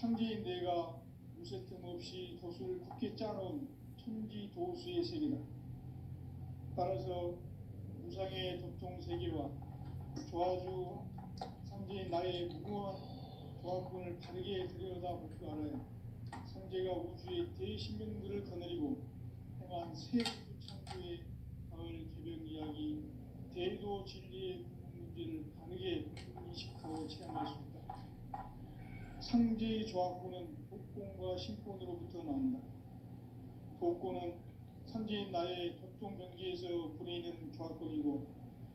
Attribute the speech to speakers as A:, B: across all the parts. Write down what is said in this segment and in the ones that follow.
A: 상제인 내가 무쇠 틈 없이 도수를 굳게 짜놓은 천지 도수의 세계다. 따라서 무상의 도통 세계와 조아주 상제인 나의 무궁한 조합군을 바르게 들여다볼 줄 알아야 상제가 우주의 대신명들을 거느리고 행한 새 우주 창조의 가을 개벽 이야기, 대도 진리의 문제를 바르게 인식하고 체험할 수 있다. 상제의 조합군은 독공과 신권으로부터 나온다. 독공은 상제인 나의 도통 경계에서 보내는 조합군이고,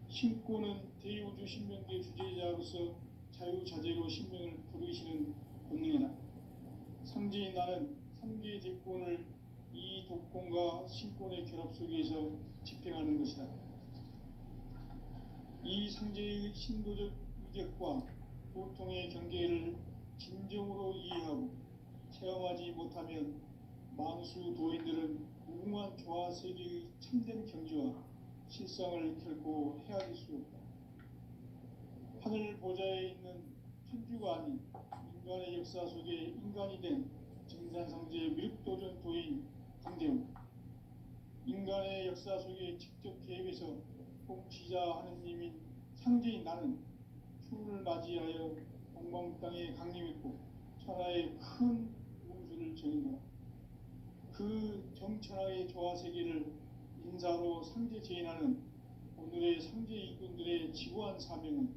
A: 신권은 대우주 신명계 주제자로서 자유자재로 신명을 부르시는 본능이다. 상제인 나는 3개의 대권을 이 독권과 신권의 결합 속에서 집행하는 것이다. 이 상제의 신도적 위격과 보통의 경계를 진정으로 이해하고 체험하지 못하면 만수 도인들은 무궁한 조화 세계의 참된 경지와 실상을 결코 헤아릴 수 없다. 하늘 보좌에 있는 천주가 아닌 인간의 역사 속에 인간이 된 증산상제의 미륵도전 도인 강대웅, 인간의 역사 속에 직접 개입해서 통치자 하느님인 상제인 나는 추운을 맞이하여 동방 땅에 강림했고 천하의 큰 운수를 정인다. 그 정천하의 조화 세계를 인사로 상제 제인하는 오늘의 상제 이군들의 지구한 사명은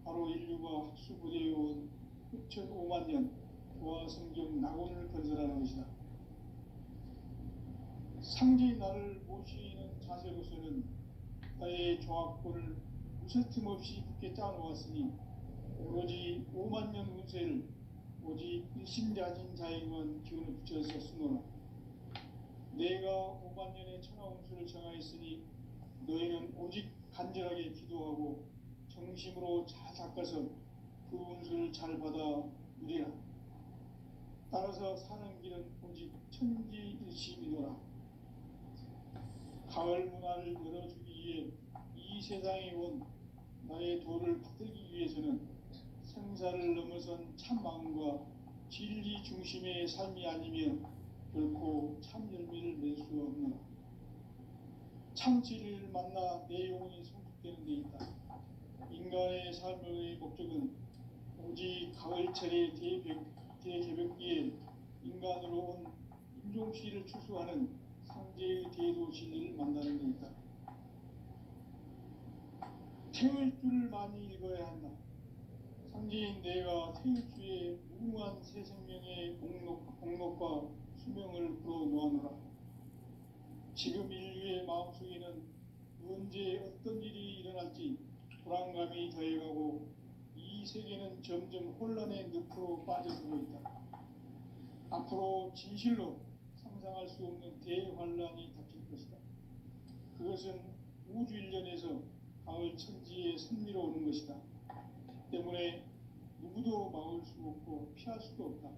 A: 바로 인류가 학수고대해온 6,500만 년 조화 성경 낙원을 건설하는 것이다. 상제인 나를 모시는 자세로서는 나의 조합권을 무쇠 틈 없이 굳게 짜놓았으니 오로지 5만 년 운세를 오직 일심자진 자에게만 기운을 붙여서 쓰노라. 내가 5만 년의 천하 운수를 정하였으니 너희는 오직 간절하게 기도하고 정심으로 잘 닦아서 그 운수를 잘 받아 누리라. 따라서 사는 길은 오직 천지일심이노라. 가을 문화를 열어주기 위해 이 세상에 온 나의 도를 받들기 위해서는 생사를 넘어선 참 마음과 진리 중심의 삶이 아니면 결코 참 열매를 낼 수 없노라. 참 진리를 만나 내 영혼이 성숙되는 데 있다. 인간의 삶의 목적은 오직 가을철의 대개벽기에 인간으로 온 인종시를 추수하는 상제의 대도 진리를 만나는 데 있다. 태울 줄을 많이 읽어야 한다. 상제인 내가 태울 주의 무궁한 새 생명의 공록과 수명을 불어놓아노라. 지금 인류의 마음속에는 언제 어떤 일이 일어날지 불안감이 더해가고 이 세계는 점점 혼란의 늪으로 빠져들고 있다. 앞으로 진실로 상상할 수 없는 대환란이 닥칠 것이다. 그것은 우주 일련에서 가을 천지의 선미로 오는 것이다. 때문에 누구도 막을 수 없고 피할 수도 없다.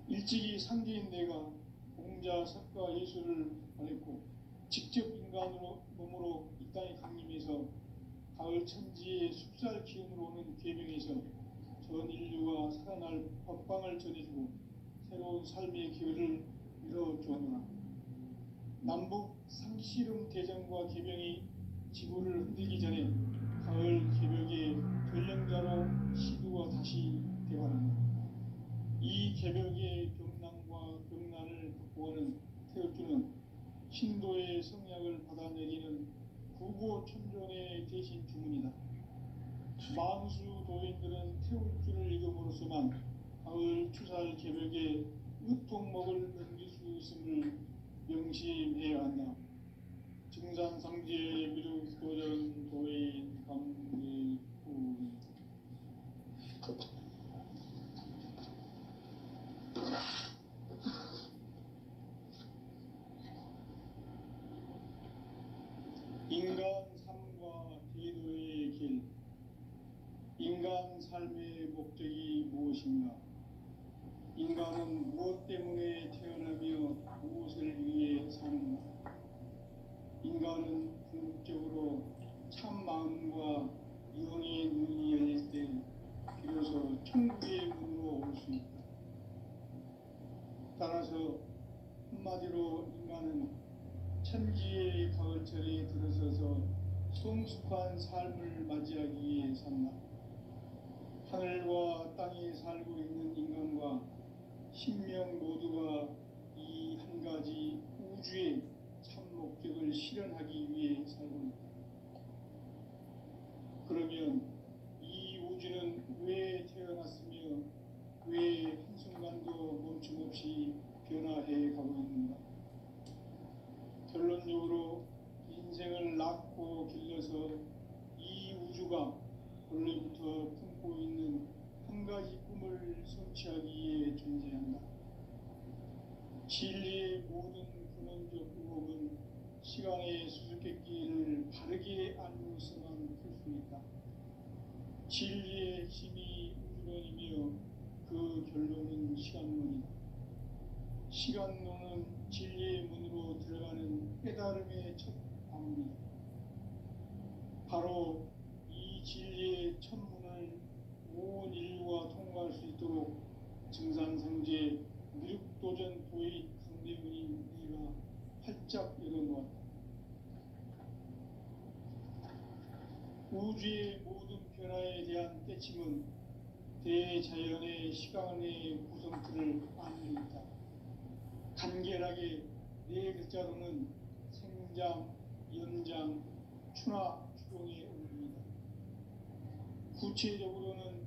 A: 일찍이 상제인 내가 공자, 석가, 예수를 보냈고 직접 인간으로 몸으로 이 땅에 강림해서 가을 천지의 숲살 기운으로 오는 계명에서 전 인류가 살아날 법방을 전해주고 새로운 삶의 기회를 열어주었노라. 남북 상씨름 대전과 계명이 지구를 흔들기 전에 가을 개벽의 전령자로 시두가 다시 되어간다. 이 개벽의 병난과 병난을 극복하는 태극주는 신도의 성약을 받아내리는 구고천존의 대신 주문이다. 만수 도인들은 태울주를 읽음으로써만 가을 추살 개벽의 의통목을 넘길 수 있음을 명심해야 한다. 증산상제의 미륵도전 도인 강대웅. 인간 삶과 대도의 길. 인간 삶의 목적이 무엇인가? 인간은 무엇 때문에 태어나며 무엇을 위해 사는가? 인간은 궁극적으로 참 마음과 영의 눈이 열릴 때 비로소 천국의 문으로 올 수 있다. 따라서 한마디로 인간은 천지의 가을철에 들어서서 성숙한 삶을 맞이하기 위해 산다. 하늘과 땅에 살고 있는 인간과 신명 모두가 이 한 가지 우주의 참 목적을 실현하기 위해 살고 있다. 그러면 이 우주는 왜 태어났으며 왜 한순간도 멈춤없이 변화해 가고 있는가? 결론적으로 인생을 낳고 길러서 이 우주가 원래부터 품고 있는 한 가지 꿈을 성취하기 위해 존재한다. 진리의 모든 근원적 의혹은 시간의 수수께끼를 바르게 알고서만 풀 수 있다. 진리의 핵심이 우주론이며 그 결론은 시간론이다. 시간론은 진리의 문으로 들어가는 깨달음의 첫 방문이다. 바로 이 진리의 첫 문을 온 인류가 통과할 수 있도록 증산상제 미륵도전 도의 강대문인 네가 활짝 열어놓았다. 우주의 모든 변화에 대한 깨침은 대자연의 시간의 구성틀을 안고 있다. 간결하게 네 글자로는 생장, 연장, 추나 추동에 올립니다. 구체적으로는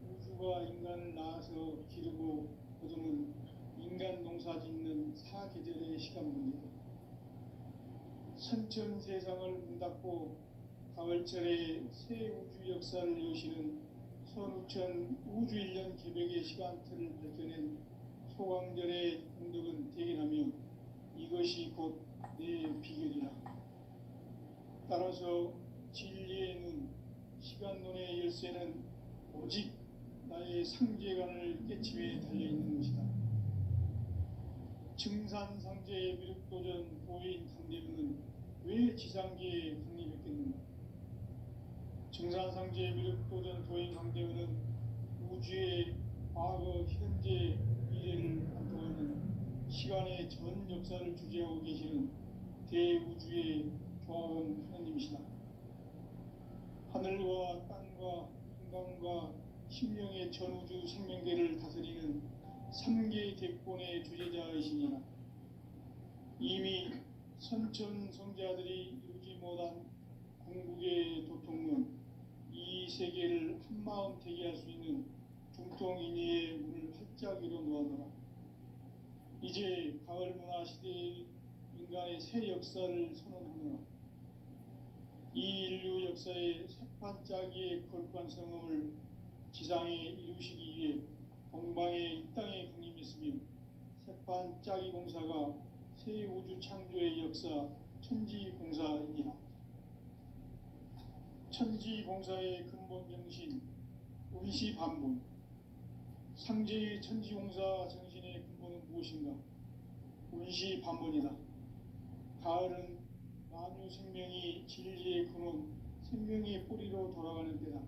A: 우주가 인간을 낳아서 기르고 거두는 인간 농사 짓는 사계절의 시간입니다. 선천 세상을 문닫고 가을철에 새 우주 역사를 여시는 선우천 우주 1년 개벽의 시간틀을 밝혀낸 소강절의 공덕은 대견하며 이것이 곧 내 비결이라. 따라서 진리의 눈, 시간론의 열쇠는 오직 나의 상제관을 깨침에 달려있는 것이다. 증산상제의 미륵도전 보인 강대문은 왜 지상계에 확립했겠는가? 증산상제의 미륵도전 도인 강대문은 우주의 과거, 현재, 미래를 관통하는 시간의 전 역사를 주재하고 계시는 대우주의 조합원 하나님이시다. 하늘과 땅과 인간과 신명의 전우주 생명계를 다스리는 3개 객본의 주제자이시니라. 이미 선천 성자들이 이루지 못한 궁극의 도통론, 이 세계를 한마음 되게 할 수 있는 중통인의의 문을 활짝 열어놓아노라. 이제 가을 문화 시대의 인간의 새 역사를 선언하노라. 이 인류 역사의 새반짝이의 거룩한 성음을 지상에 이루시기 위해 동방에 이 땅에 군림했으며 새반짝이 공사가 새 우주 창조의 역사 천지공사이니라. 천지공사의 근본 정신 운시반본, 상제의 천지공사 정신의 근본은 무엇인가? 운시반본이다. 가을은 만유 생명이 진리의 근원, 생명의 뿌리로 돌아가는 때다.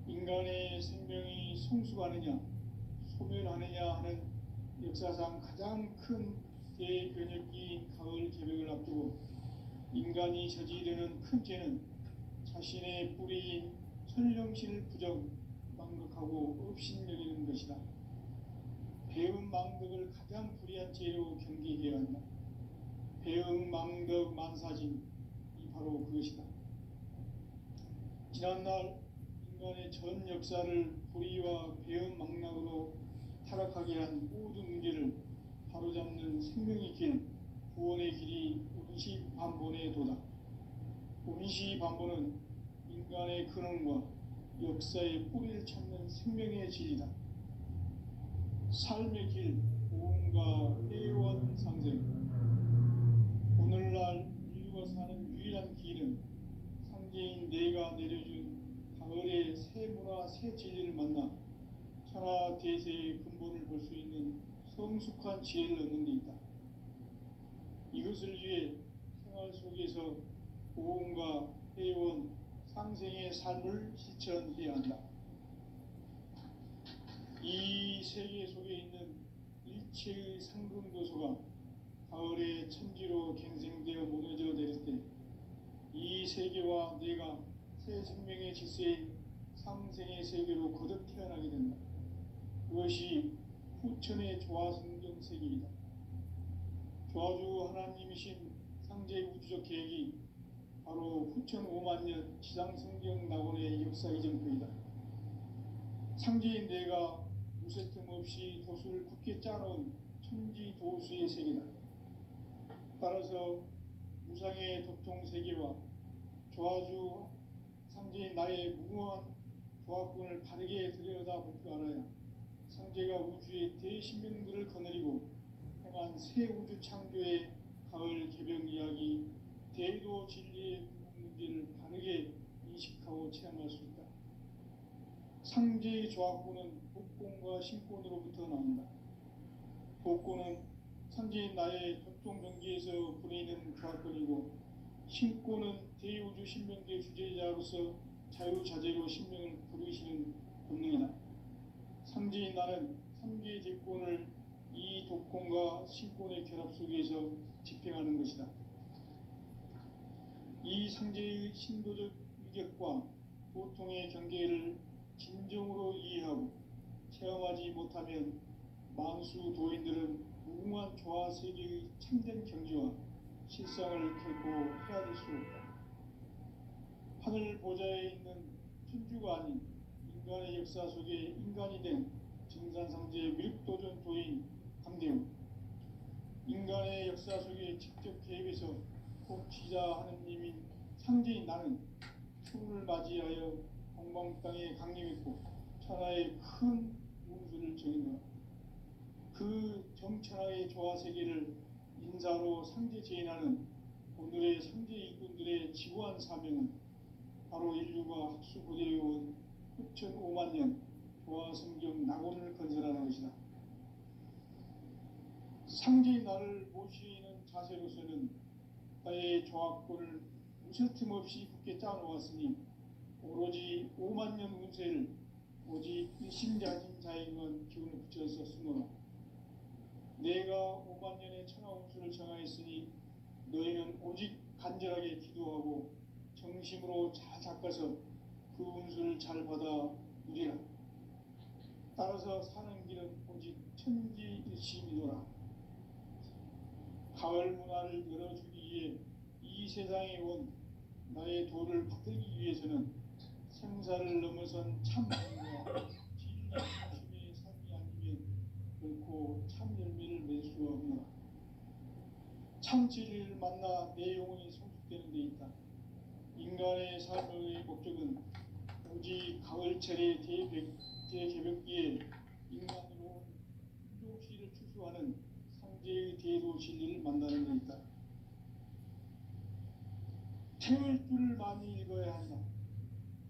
A: 인간의 생명이 성숙하느냐, 소멸하느냐 하는 역사상 가장 큰 대변혁기인 가을 개벽을 앞두고 인간이 저지르는 큰 죄는 자신의 뿌리인 천령신을 부정, 망극하고 업신여기는 것이다. 배음 망덕을 가장 불의한 죄로 경계해야 한다. 배음 망덕 만사진이 바로 그것이다. 지난날 인간의 전 역사를 불의와 배음 망락으로 타락하게 한 모든 문제를 바로잡는 생명의 길, 구원의 길이 운시반본의 도다. 운시반본은 인간의 근원과 역사의 뿌리를 찾는 생명의 진리다. 삶의 길, 고음과 애원 상생. 오늘날 인류가 사는 유일한 길은 상제인 내가 내려준 가을의 새 문화, 새 진리를 만나 천하 대세의 근본을 볼 수 있는 성숙한 지혜를 얻는 데 있다. 이것을 위해 생활 속에서 고음과 애원, 상생의 삶을 실천해야 한다. 이 세계 속에 있는 칠상금도소가 가을의 천지로 갱생되어 무너져 내릴 때 이 세계와 내가 새 생명의 질서인 상생의 세계로 거듭 태어나게 된다. 그것이 후천의 조화성경 세계이다. 조화주 하나님이신 상제의 우주적 계획이 바로 후천 5만년 지상성경 낙원의 역사 이전표이다. 상제인 내가 무쇠 틈 없이 도수를 굳게 짜놓은 천지 도수의 세계다. 따라서 무상의 도통 세계와 조화주 상제인 나의 무궁한 조합군을 바르게 들여다볼 줄 알아야 상제가 우주의 대신명들을 거느리고 행한 새 우주 창조의 가을 개벽 이야기, 대도 진리의 문제를 바르게 인식하고 체험할 수 있다. 상제의 조합군은 복권과 신권으로부터 나온다. 복권은 상제인 나의 도통 경기에서 부리는 조합권이고, 신권은 대우주 신명계 주제자로서 자유자재로 신명을 부르시는 본능이다. 상제인 나는 3개의 대권을 이 독권과 신권의 결합 속에서 집행하는 것이다. 이 상제의 신도적 위격과 보통의 경계를 진정으로 이해하고 체험하지 못하면 만수 도인들은 무궁한 조화 세계의 참된 경지와 실상을 결코 헤아릴 수 없다. 하늘 보좌에 있는 천주가 아닌 인간의 역사 속에 인간이 된 증산상제의 미륵도전 도인 강대우, 인간의 역사 속에 직접 개입해서 통치자 하느님인 상제인 나는春을 맞이하여 공방 땅에 강림했고 천하의 큰 운수를 정했노라. 그 정천하의 조화 세계를 인사로 상제 제인하는 오늘의 상제 일꾼들의 지구한 사명은 바로 인류가 학수고대해온 후천 5만년 조화성경 낙원을 건설하는 것이다. 상제인 나를 모시는 자세로서는 나의 조합권을 무쇠 틈 없이 굳게 짜놓았으니 오로지 5만년 운세를 오직 일심자진 자에게만 기운을 붙여서 쓰노라. 내가 5만년의 천하 운수를 정하였으니 너희는 오직 간절하게 기도하고 정심으로 잘 닦아서 그 운수를 잘 받아 누리라. 따라서 사는 길은 오직 천지일심이노라. 가을 문화를 열어주기 위해 이 세상에 온 나의 도를 받들기 위해서는 생사를 넘어선 참만과 진리 중심의 삶이 아니면 결코 참 열매를 맺을 수 없노라. 참 진리를 만나 내 영혼이 성숙되는 데 있다. 인간의 삶의 목적은 오직 가을철의 대개벽기에 인간으로 인종시를 추수하는 상제의 대도 진리를 만나는 데 있다. 태울 줄을 많이 읽어야 한다.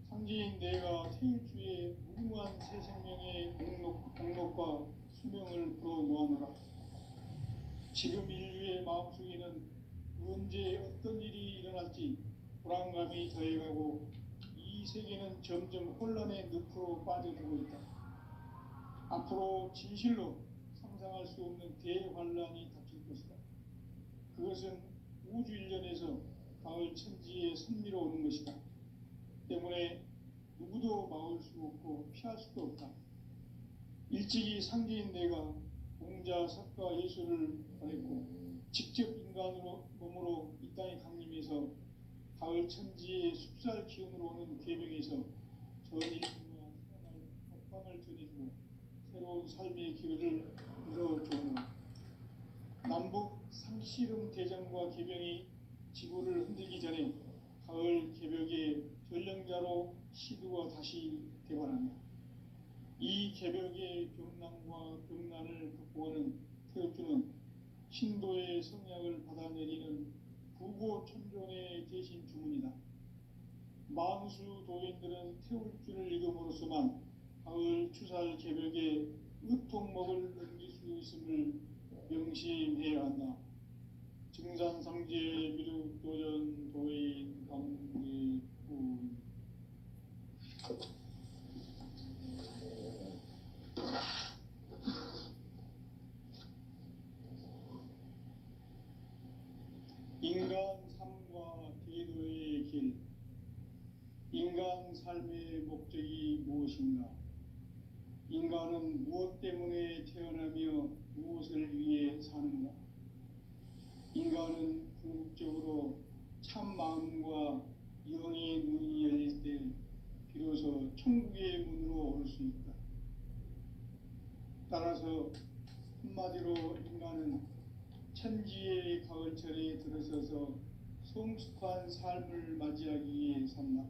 A: 상제인 내가 태울 주의 무궁한 새 생명의 공록과 수명을 불어모아노라. 지금 인류의 마음속에는 언제 어떤 일이 일어날지 불안감이 더해가고 이 세계는 점점 혼란의 늪으로 빠져들고 있다. 앞으로 진실로 상상할 수 없는 대환란이 닥칠 것이다. 그것은 우주 일련에서 가을 천지에 선미로 오는 것이다. 때문에 누구도 막을 수 없고 피할 수도 없다. 일찍이 상제인 내가 공자, 석가, 예수를 보냈고 직접 인간으로 몸으로 이 땅에 강림해서 가을 천지의 숲살 기운으로 오는 계명에서 전 인류와 태어날 법방을 전해주고 새로운 삶의 기회를 열어주오노라. 남북 상씨름 대전과 계명이 지구를 흔들기 전에 가을 개벽의 전령자로 시두가 다시 대관한다. 이 개벽의 병난과 병난을 극복하는 태엽주는 신도의 성약을 받아내리는 부고천존의 대신 주문이다. 만수 도인들은 태울주를 읽음으로써만 가을 추살 개벽의 의통목을 넘길 수 있음을 명심해야 한다. 증산상제 미륵도전 도인 강대훈. 삶의 목적이 무엇인가? 인간은 무엇 때문에 태어나며 무엇을 위해 사는가? 인간은 궁극적으로 참 마음과 영의 눈이 열릴 때 비로소 천국의 문으로 올 수 있다. 따라서 한마디로 인간은 천지의 가을철에 들어서서 성숙한 삶을 맞이하기 위해 산다.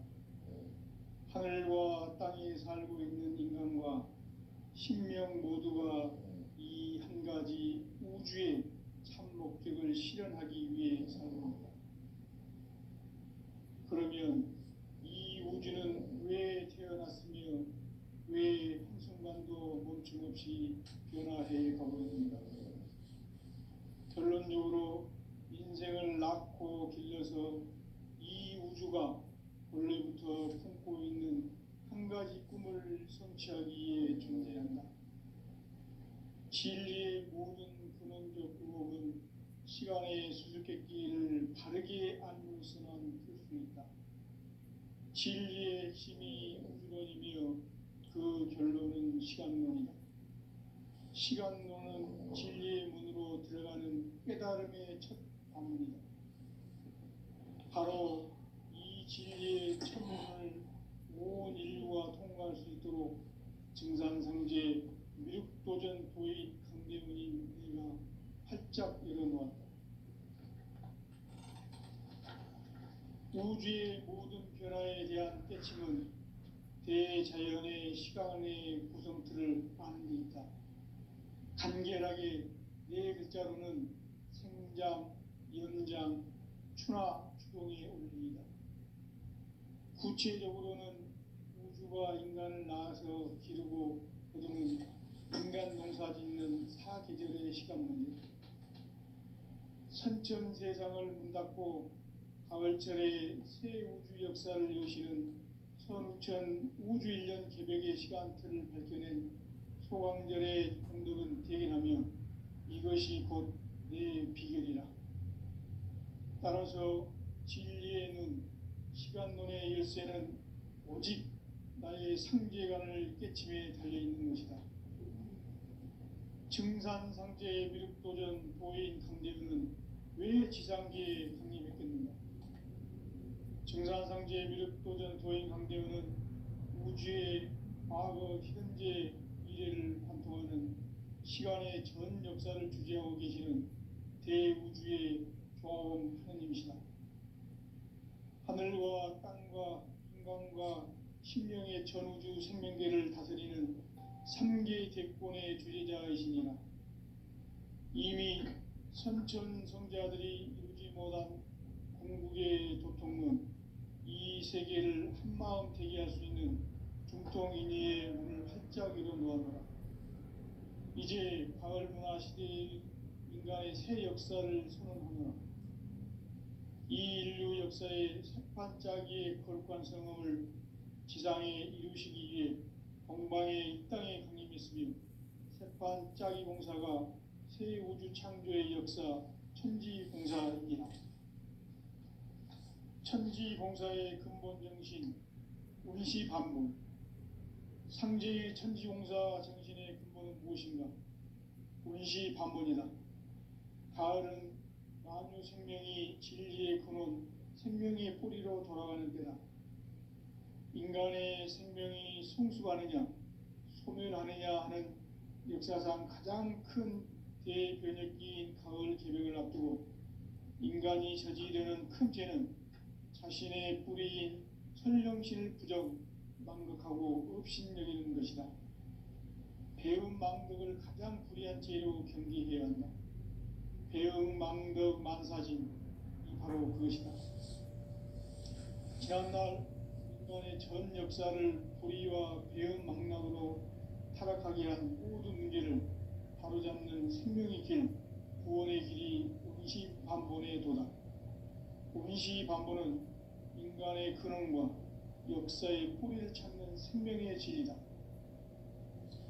A: 하늘과 땅에 살고 있는 인간과 신명 모두가 이 한 가지 우주의 참 목적을 실현하기 위해 살고 있다. 그러면 이 우주는 왜 태어났으며 왜 한순간도 멈춤없이 변화해 가고 있는가? 결론적으로 인생을 낳고 길러서 이 우주가 원래부터 품고 있는 한 가지 꿈을 성취하기 위해 존재한다. 진리의 모든 근원적 의혹은 시간의 수수께끼를 바르게 안물선한 풀 수 있다. 진리의 핵심이 우주론이며 그 결론은 시간론이다. 시간론은 진리의 문으로 들어가는 깨달음의 첫 방문이다. 바로 이 진리의 첫 문을 온 인류가 통과할 수 있도록 증산상제 미륵도전 도인 강대문인 내가 활짝 열어놓았다. 우주의 모든 변화에 대한 깨침은 대자연의 시간의 구성틀을 아는 데 있다. 간결하게 네 글자로는 생장, 연장, 추나 추동의 원리이다. 구체적으로는 우주가 인간을 낳아서 기르고 거두는 인간 농사 짓는 사계절의 시간문이다. 선천세상을 문닫고 가을철에 새 우주 역사를 여시는 선우천 우주일년 개벽의 시간틀을 밝혀낸 소강절의 공덕은 대견하며 이것이 곧 내 비결이라. 따라서 진리의 눈, 시간론의 열쇠는 오직 나의 상제관을 깨침에 달려있는 것이다. 증산상제의 미륵도전 도인 강대문은 왜 지상계에 강림했겠는가? 증산상제의 미륵도전 도인 강대문은 우주의 과거, 현재, 미래를 관통하는 시간의 전 역사를 주재하고 계시는 대우주의 조화원 하느님이시다. 하늘과 땅과 인간과 신명의 전우주 생명계를 다스리는 3개 대권의 주제자이시니라. 이미 선천성자들이 이루지 못한 궁극의 도통문, 이 세계를 한마음 되게 할 수 있는 중통인의의 문을 활짝 열어 놓아노라. 이제 가을 문화 시대의 인간의 새 역사를 선언하노라. 이 인류 역사의 새반짝이의 거룩한 성음을 지상에 이루시기 위해 동방의 이 땅에 강림했으며 새반짝이 공사가 새 우주 창조의 역사 천지공사이니라. 천지공사의 근본 정신 운시반문. 상제의 천지공사 정신의 근본은 무엇인가? 운시반문이다. 가을은 만유 생명이 진리의 근원, 생명의 뿌리로 돌아가는 때다. 인간의 생명이 성숙하느냐, 소멸하느냐 하는 역사상 가장 큰 대변혁기인 가을 개벽을 앞두고 인간이 저지르는 큰 죄는 자신의 뿌리인 설령신을 부정, 망극하고 업신여기는 것이다. 배움 망덕을 가장 불의한 죄로 경계해야 한다. 배움 망덕 만사진, 이 바로 그것이다. 지난날 인간의 전 역사를 불의와 배움 망락으로 타락하게 한 모든 문제를 바로잡는 생명의 길, 구원의 길이 운시반본의 도다. 운시반본은 인간의 근원과 역사의 뿌리를 찾는 생명의 진리다.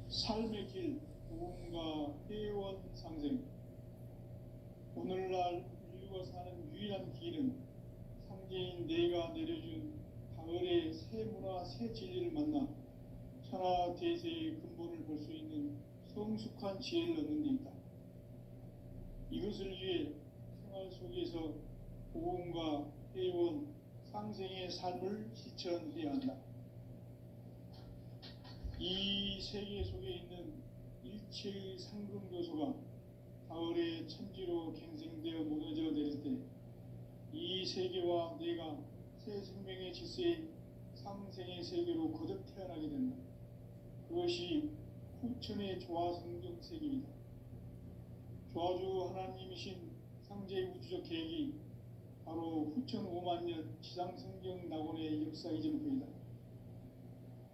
A: 삶의 길, 구원과 회원 상생. 오늘날 인류가 사는 유일한 길은 상제인 내가 내려준 가을의 새 문화, 새 진리를 만나 천하 대세의 근본을 볼 수 있는 성숙한 지혜를 얻는 데 있다. 이것을 위해 생활 속에서 고음과 회원, 상생의 삶을 실천해야 한다. 이 세계 속에 있는 일체의 상금 요소가 가을의 천지로 갱생되어 무너져 내릴 때 이 세계와 내가 새 생명의 질서의 상생의 세계로 거듭 태어나게 된다. 그것이 후천의 조화성경 세계이다. 조화주 하나님이신 상제의 우주적 계획이 바로 후천 5만 년 지상성경 낙원의 역사 이전부이다.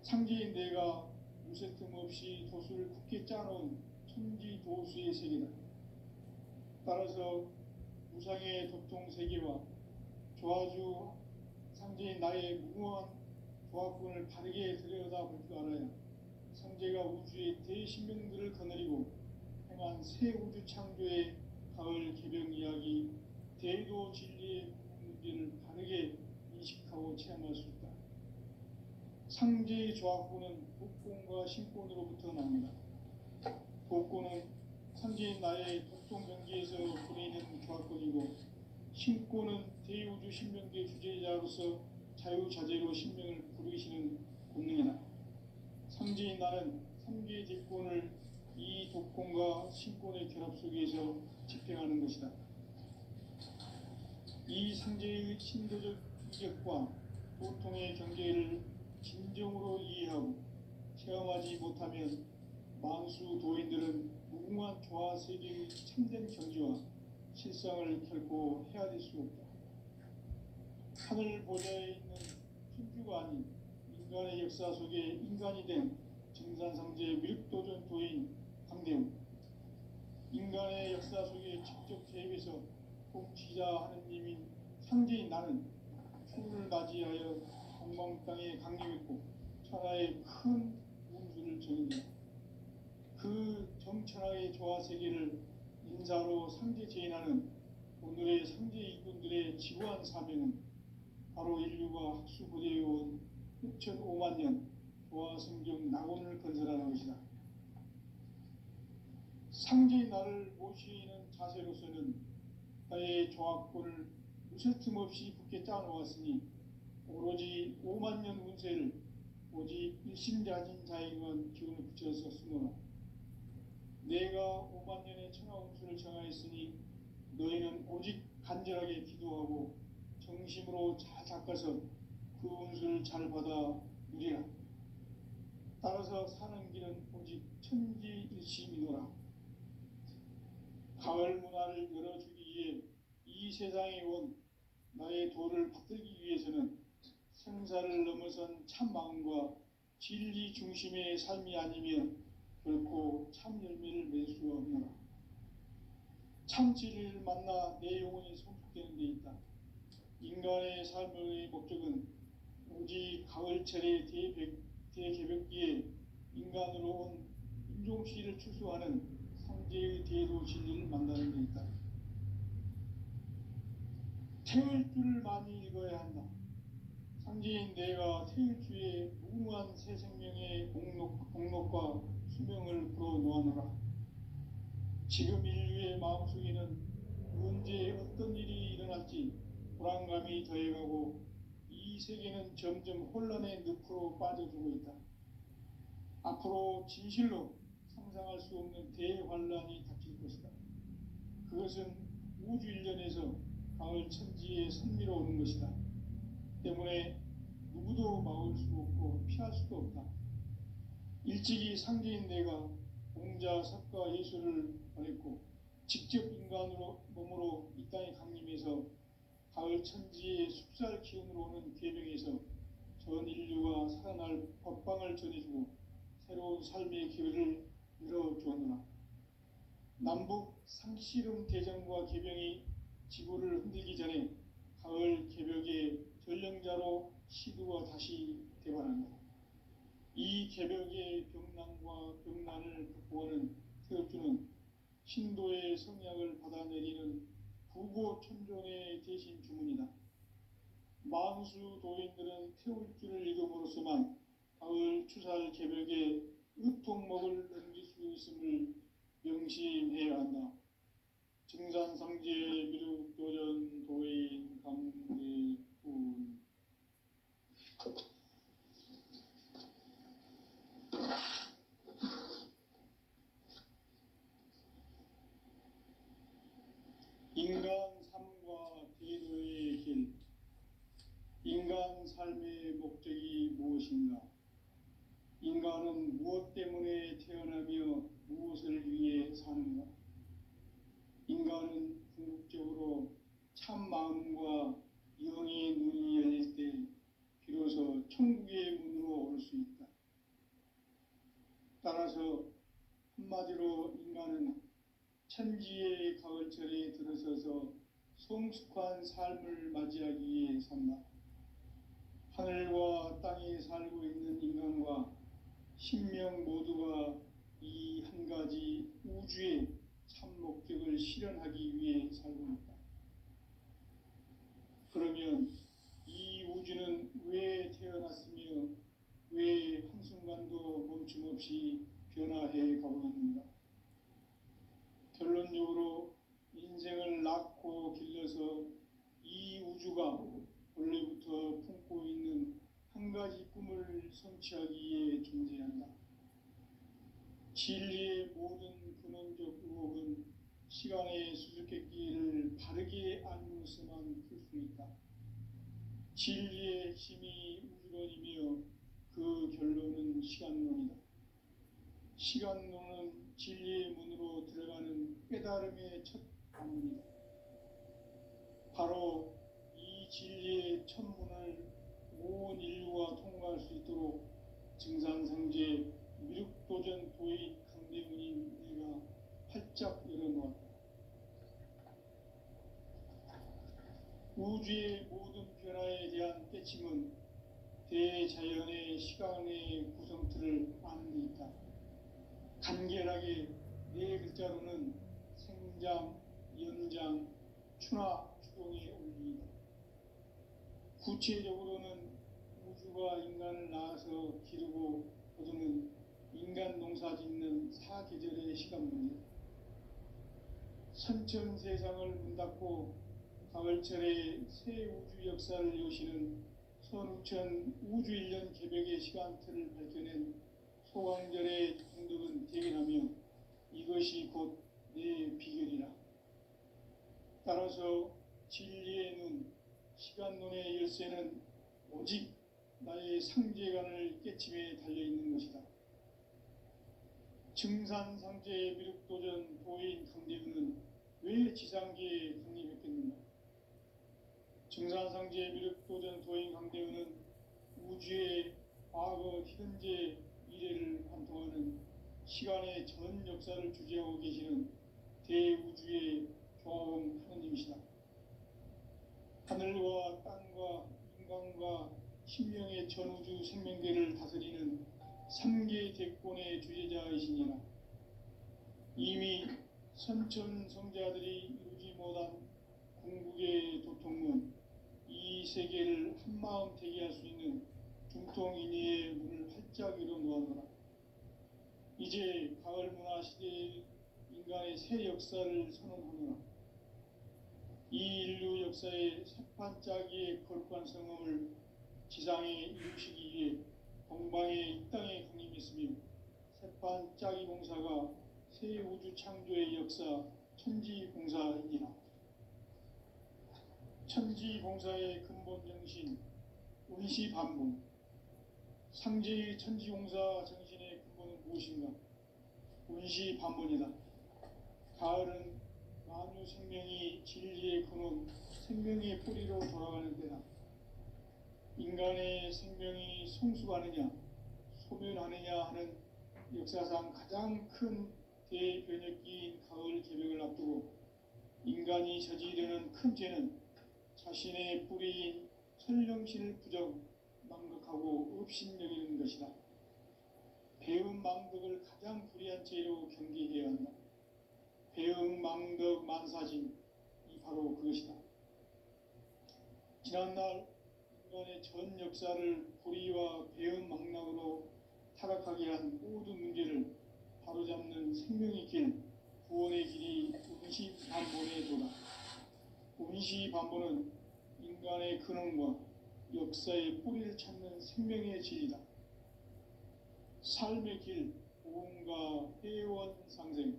A: 상제인 내가 무쇠 틈 없이 도수를 굳게 짜놓은 천지 도수의 세계다. 따라서 무상의 도통 세계와 조화주 상제인 나의 무모한 조합권을 바르게 들여다볼 줄 알아야 상제가 우주의 대신명들을 거느리고 행한 새 우주 창조의 가을 개병 이야기, 대도 진리의 문제를 바르게 인식하고 체험할 수 있다. 상제의 조합권은 독권과 신권으로부터 나옵니다. 독권은 상제인 나의 독통 경계에서 보내는 조합권이고, 신권은 대우주 신명계 주제자로서 자유자재로 신명을 부르시는 권능이다. 상제인 나는 3개의 직권을 이 독권과 신권의 결합 속에서 집행하는 것이다. 이 상제의 신도적 위력과 도통의 경계를 진정으로 이해하고 체험하지 못하면 만수 도인들은 무궁한 조화 세계의 참된 경지와 실상을 결코 헤아릴 수 없다. 하늘 보좌에 있는 천주가 아닌 인간의 역사 속에 인간이 된 정산상제 밀도전 도인 강대웅, 인간의 역사 속에 직접 개입해서 통치자 하느님인 상제인 나는 추운을 맞이하여 동방 땅에 강림했고 천하의 큰 운수를 정의한다. 그 정천하의 조화 세계를 인사로 상제 제인하는 오늘의 상제 일꾼들의 지구한 사명은 바로 인류가 학수고대해온 6,5만 년 조화 성경 낙원을 건설하는 것이다. 상제의 나를 모시는 자세로서는 나의 조합권을 무쇠 틈 없이 굳게 짜놓았으니 오로지 5만 년 운세를 오직 일심자진 자에게만 기운을 붙여서 쓰노라. 내가 5만 년의 천하 운수를 정하였으니 너희는 오직 간절하게 기도하고 정심으로 잘 닦아서 그 운수를 잘 받아 누리라. 따라서 사는 길은 오직 천지일심이노라. 가을 문화를 열어주기 위해 이 세상에 온 나의 도를 받들기 위해서는 생사를 넘어선 참 마음과 진리 중심의 삶이 아니면 결코 참 열매를 맺을 수 없노라. 참 진리를 만나 내 영혼이 성숙되는 데 있다. 인간의 삶의 목적은 오직 가을철의 대개벽기에 인간으로 온 인종시를 출소하는 상제의 대도 진리를 만나는 데 있다. 태울 줄을 많이 읽어야 한다. 상제인 내가 태울 주의 무궁한 새 생명의 공록과 수명을 불어놓아노라. 지금 인류의 마음속에는 언제 어떤 일이 일어날지 불안감이 더해가고 이 세계는 점점 혼란의 늪으로 빠져들고 있다. 앞으로 진실로 상상할 수 없는 대환란이 닥칠 것이다. 그것은 우주 일련에서 가을 천지에 선미로우는 것이다. 때문에 누구도 막을 수 없고 피할 수도 없다. 일찍이 상제인 내가 공자, 석가, 예수를 보냈고 직접 인간으로 몸으로 이 땅에 강림해서 가을 천지의 숲살 기운으로 오는 계명에서 전 인류가 살아날 법방을 전해주고 새로운 삶의 기회를 열어주었노라. 남북 상씨름 대전과 계병이 지구를 흔들기 전에 가을 개벽의 전령자로 시두가 다시 대발한다. 이 개벽의 병난과 병난을 극복하는 태엽주는 신도의 성약을 받아내리는 부고 천존의 대신 주문이다. 만수 도인들은 태울 줄을 읽음으로써만 가을 추살 개벽에 으통목을 넘길 수 있음을 명심해야 한다. 증산상제 미륵도전 도인 강대훈. 인간 삶과 대도의 길. 인간 삶의 목적이 무엇인가? 인간은 무엇 때문에 태어나며 무엇을 위해 사는가? 인간은 궁극적으로 참 마음과 영의 눈이 열릴 때 비로소 천국의 문으로 올 수 있다. 따라서 한마디로 인간은 천지의 가을철에 들어서서 성숙한 삶을 맞이하기 위해 산다. 하늘과 땅에 살고 있는 인간과 신명 모두가 이 한 가지 우주의 참 목적을 실현하기 위해 살고 있다. 그러면 이 우주는 왜 태어났으며 왜 한순간도 멈춤없이 변화해 가고 있는가? 결론적으로 인생을 낳고 길러서 이 우주가 원래부터 품고 있는 한 가지 꿈을 성취하기 위해 존재한다. 진리의 모든 근원적 의혹은 시간의 수수께끼를 바르게 알면서만 풀 수 있다. 진리의 핵심이 우주론이며 그 결론은 시간론이다. 시간론은 진리의 문으로 들어가는 깨달음의 첫 방문이다. 바로 이 진리의 첫 문을 온 인류가 통과할 수 있도록 증산상제 미륵도전 도인 강대훈이 내가 활짝 열어놓았다. 우주의 모든 변화에 대한 깨침은 대자연의 시간의 구성틀을 아는 데 있다. 간결하게 네 글자로는 생장, 연장, 추나 추동의 원리이다. 구체적으로는 우주가 인간을 낳아서 기르고 거두는 인간 농사 짓는 사계절의 시간문이다. 선천 세상을 문닫고 가을철에 새 우주 역사를 여시는 선우천 우주 1년 개벽의 시간틀을 밝혀낸 소강절의 공덕은 대견하며 이것이 곧 내 비결이라. 따라서 진리의 눈, 시간론의 열쇠는 오직 나의 상제관을 깨침에 달려있는 것이다. 증산상제의 미륵도전 도인 강대훈은 왜 지상계에 강림했겠는가? 증산상제의 미륵도전 도인 강대훈은 우주의 과거, 현재, 미래를 관통하는 시간의 전 역사를 주재하고 계시는 대우주의 교황 하느님이시다. 하늘과 땅과 인간과 신명의 전우주 생명계를 다스리는 3계 대권의 주제자이시니라. 이미 선천 성자들이 이루지 못한 궁극의 도통문, 이 세계를 한마음 되게 할 수 있는 중통인의의 문을 활짝 열어놓아노라. 이제 가을 문화 시대의 인간의 새 역사를 선언하노라. 이 인류 역사의 새판짜기의 거룩한 성음을 지상에 이루시기 위해 동방의 이 땅에 강림했으며 새판짜기 공사가 새 우주 창조의 역사 천지공사이니라. 천지공사의 근본 정신 운시반복. 상제의 천지공사 정신의 근본은 무엇인가? 운시반복이다. 가을은 만유 생명이 진리의 근원, 생명의 뿌리로 돌아가는 때다. 인간의 생명이 성숙하느냐, 소멸하느냐 하는 역사상 가장 큰 대변혁기인 가을 개벽을 앞두고 인간이 저지르는 큰 죄는 자신의 뿌리인 설령신을 부정, 망각하고 업신여기는 것이다. 배음 망덕을 가장 불의한 죄로 경계해야 한다. 배음 망덕 만사진, 이 바로 그것이다. 지난날 인간의 전 역사를 불의와 배은망락으로 타락하게 한 모든 문제를 바로잡는 생명의 길, 구원의 길이 운시반본의 도다. 운시반본은 인간의 근원과 역사의 뿌리를 찾는 생명의 진리다. 삶의 길, 복음과 회원 상생.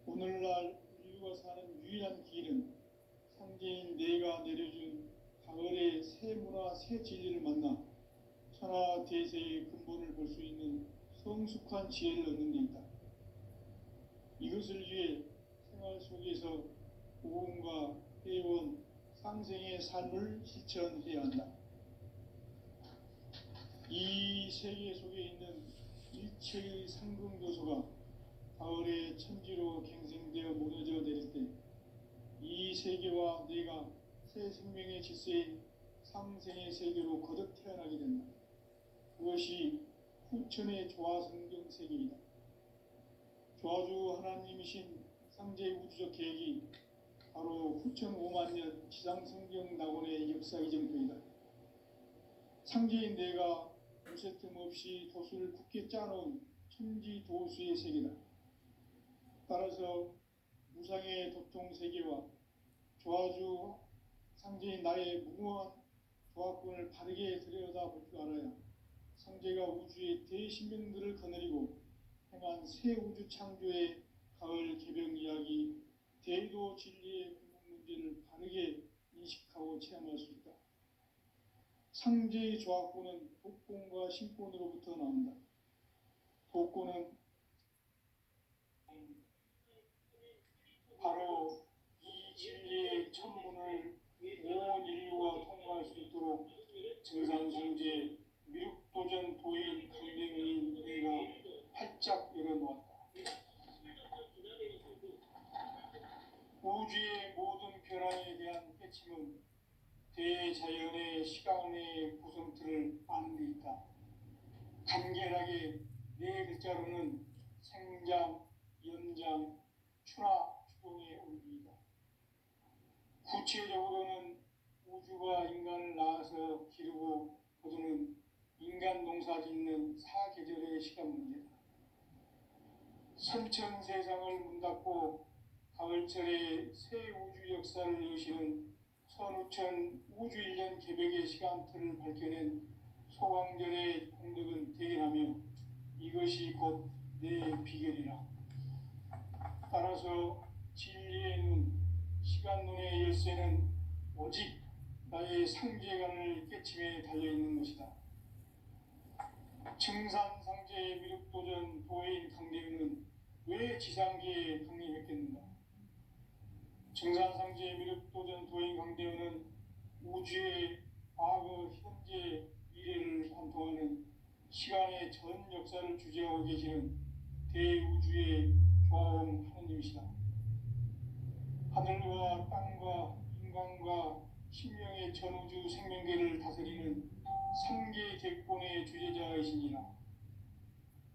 A: 오늘날 인류가 사는 유일한 길은 상제인 내가 내려준 가을의 새 문화, 새 진리를 만나 천하 대세의 근본을 볼 수 있는 성숙한 지혜를 얻는 데 있다. 이것을 위해 생활 속에서 복음과 회원, 상생의 삶을 실천해야 한다. 이 세계 속에 있는 일체의 상승교소가 가을의 천지로 갱생되어 무너져 내릴 때 이 세계와 내가 새 생명의 질서인 상생의 세계로 거듭 태어나게 된다. 그것이 후천의 조화성경 세계이다. 조화주 하나님이신 상제의 우주적 계획이 바로 후천 5만 년 지상성경 낙원의 역사 이정표이다. 상제인 내가 무쇠 틈 없이 도수를 굳게 짜놓은 천지 도수의 세계다. 따라서 무상의 도통 세계와 조화주 상제인 나의 무모한 조합권을 바르게 들여다볼 줄 알아야 상제가 우주의 대신명들을 거느리고 행한 새 우주 창조의 가을 개병 이야기, 대도 진리의 궁극 문제를 바르게 인식하고 체험할 수 있다. 상제의 조합권은 독권과 신권으로부터 나온다. 독권은 바로 이 진리의 천문을 온 인류가 통과할 수 있도록 증산성제, 미륵도전 도인 강대민인 내가 활짝 열어놓았다. 우주의 모든 변화에 대한 깨침은 대자연의 시간의 구성틀을 아는 데 있다. 간결하게 네 글자로는 생장, 연장, 추나 추동의 온기이다. 구체적으로는 우주가 인간을 낳아서 기르고 거두는 인간 농사 짓는 사계절의 시간 문제다. 선천 세상을 문 닫고 가을철에 새 우주 역사를 여시는 선우천 우주 1년 개벽의 시간틀을 밝혀낸 소강절의 공덕은 대견하며 이것이 곧 내 비결이라. 따라서 진리의 눈, 시간 눈의 열쇠는 오직 나의 상제관을 깨침에 달려있는 것이다. 증산상제의 미륵도전 도인 강대윤은 왜 지상계에 강림했겠는가? 증산상제의 미륵도전 도인 강대윤은 우주의 과거, 현재, 미래를 관통하는 시간의 전 역사를 주재하고 계시는 대우주의 조화원 하느님이시다. 하늘과 땅과 인간과 신명의 전우주 생명계를 다스리는 삼계 객본의 주제자이시니라.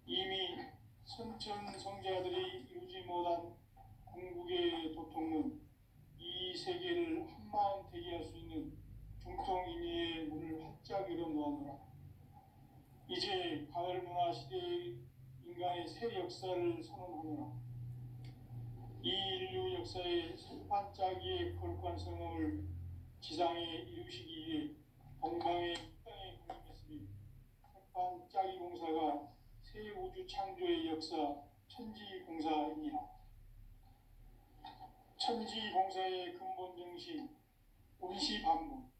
A: 이미 선천 성자들이 이루지 못한 궁극의 도통은 이 세계를 한마음 되게 할 수 있는 중통인의의 문을 활짝 열어놓았노라. 이제 가을 문화 시대의 인간의 새 역사를 선언하노라. 이 인류 역사의 새 반짝이의 거룩한 성공을 지상에 이루시기 위해 동방의 땅에 군림했으니 새 반짝이 공사가 새 우주 창조의 역사 천지공사이니라. 천지공사의 근본 정신 운시반본.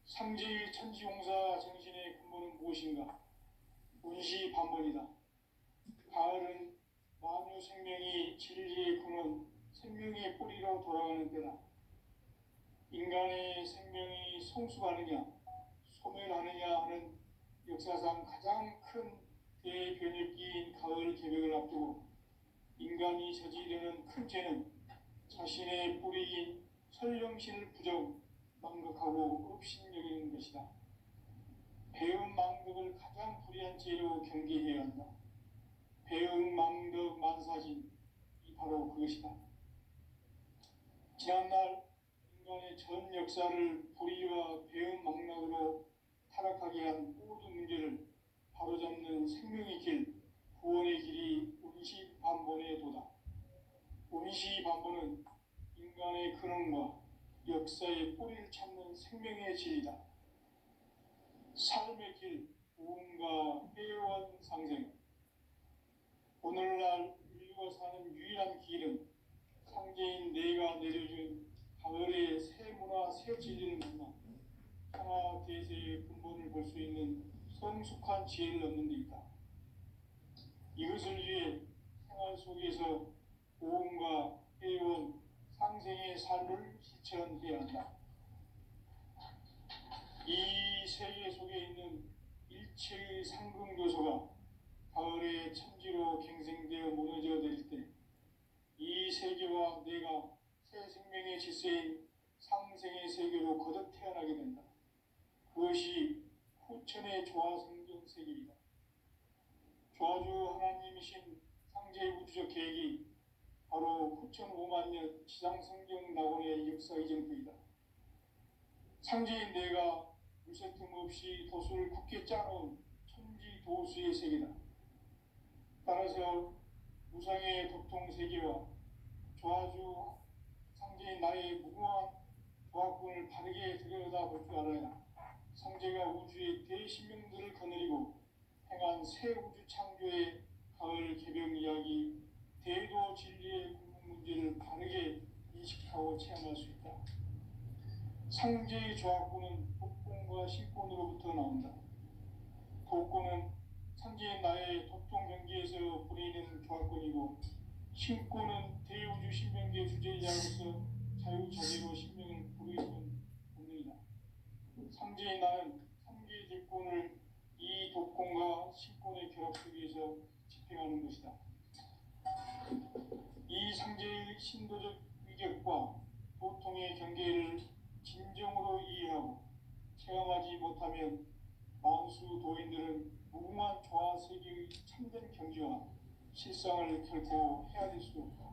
A: 상제의 천지공사 정신의 근본은 무엇인가? 운시반본이다. 가을은 만유 생명이 진리의 근원, 생명의 뿌리로 돌아가는 때다. 인간의 생명이 성숙하느냐, 소멸하느냐 하는 역사상 가장 큰 대변혁기인 가을 개벽을 앞두고 인간이 저지르는 큰 죄는 자신의 뿌리인 설령신을 부정, 망각하고 업신여기는 것이다. 배은 망덕을 가장 불의한 죄로 경계해야 한다. 배은 망덕 만사진이 바로 그것이다. 지난날 인간의 전 역사를 불의와 배은망락으로 타락하게 한 모든 문제를 바로잡는 생명의 길, 구원의 길이 운시반본의 도다. 운시반본은 인간의 근원과 역사의 뿌리를 찾는 생명의 진리다. 삶의 길, 구원과 회원 상생. 오늘날 인류가 사는 유일한 길은 상제인 내가 내려준 가을의 새 문화, 새 진리를 만나 평화 대세의 근본을 볼 수 있는 성숙한 지혜를 얻는 데 있다. 이것을 위해 생활 속에서 보험과 회원, 상생의 삶을 실천해야 한다. 이 세계 속에 있는 일체의 상금 요소가 가을의 천지로 갱생되어 무너져 내릴 때 이 세계와 내가 새 생명의 질서인 상생의 세계로 거듭 태어나게 된다. 그것이 후천의 조화성경 세계이다. 조화주 하나님이신 상제의 우주적 계획이 바로 후천 5만 년 지상성경 낙원의 역사 이정표이다. 상제인 내가 무쇠 틈 없이 도수를 굳게 짜놓은 천지 도수의 세계다. 따라서 무상의 도통 세계와 조화주 상제인 나의 무궁한 조화권을 바르게 들여다볼 줄 알아야 상제가 우주의 대신명들을 거느리고 행한 새 우주 창조의 가을 개병 이야기, 대도 진리의 궁극 문제를 바르게 인식하고 체험할 수 있다. 상제의 조화권은 독권과 신권으로부터 나온다. 독권은 상제의 나의 도통 경계에서 부리는 조화권이고, 신권은 대우주 신명계 주제자로서 자유자재로 신명을 부르는 본능이다. 상제의 나는 상계의 대권을 이 독권과 신권의 결합 속에서 집행하는 것이다. 이 상제의 신도적 위격과 도통의 경계를 진정으로 이해하고 체험하지 못하면 만수 도인들은 무궁한 조화 세계의 참된 경지와 실상을 결코 헤아릴 수 없다.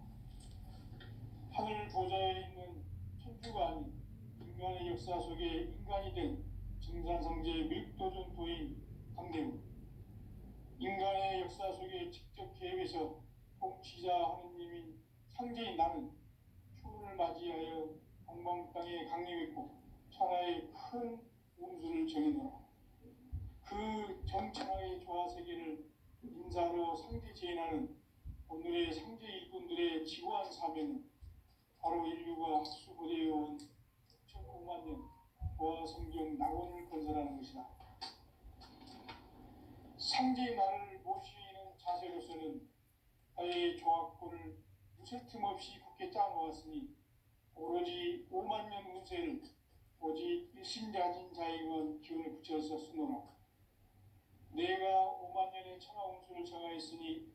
A: 하늘 보좌에 있는 천주가 아닌 인간의 역사 속에 인간이 된 증산성제 밀도전 도인 강대우, 인간의 역사 속에 직접 개입해서 통치자 하느님인 상제인 나는 초를 맞이하여 동방 땅에 강림했고 천하의 큰 운수를 정해놓아 그 정천하의 조화 세계를 인사로 상제 제인하는 오늘의 상제 일꾼들의 지구한 사명은 바로 인류가 학수고대해온 6,5만 년 조화 성경 낙원을 건설하는 것이다. 상제의 나를 모시는 자세로서는 나의 조화권을 무쇠 틈 없이 굳게 짜놓았으니 오로지 5만 년 운세를 오직 일심자진 자에게만 기운을 붙여서 쓰노라. 내가 5만 년의 천하 운수를 정하였으니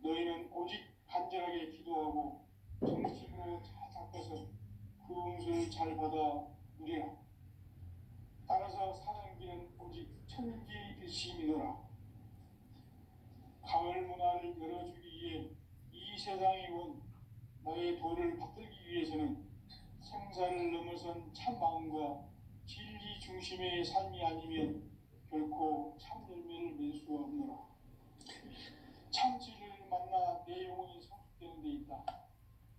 A: 너희는 오직 간절하게 기도하고 정식으로 잘 닦아서 그 운수를 잘 받아 누리라. 따라서 사는 길은 오직 천지일심이노라. 가을 문화를 열어주기 위해 이 세상에 온 너의 도를 받들기 위해서는 생사를 넘어선 참 마음과 진리 중심의 삶이 아니면 결코 참 열매를 맺을 수 없노라. 참 진리를 만나 내 영혼이 성숙되는 데 있다.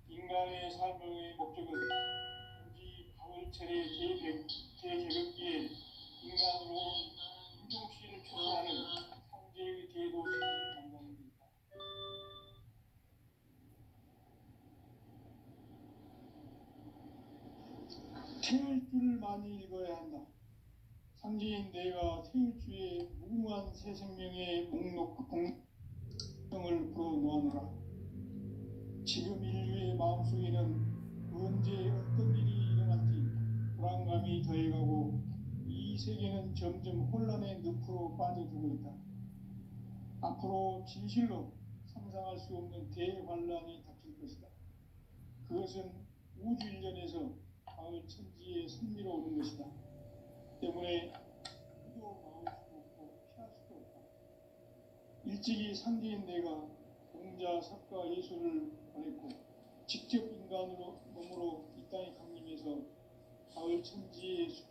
A: 인간의 삶의 목적은 단지 가을철의 대개벽기에 인간으로 온 인종씨를 초래하는 상제의 대도 진리를 만나는 데 있다. 태을 줄을 많이 읽어야 한다. 상제인 내가 태을 주의 무궁한 새 생명의 목록 공명을 풀어놓아노라. 지금 인류의 마음속에는 언제 어떤 일이 일어날지 불안감이 더해가고 이 세계는 점점 혼란의 늪으로 빠져들고 있다. 앞으로 진실로 상상할 수 없는 대환란이 닥칠 것이다. 그것은 우주 일련에서 가을 천지에 선미로 오는 것이다. 때문에 우도 막을 수도 없고 피할 수도 없다. 일찍이 상제인 내가 공자, 석가, 예수를 보냈고 직접 인간으로 몸으로 이 땅에 강림해서 천지의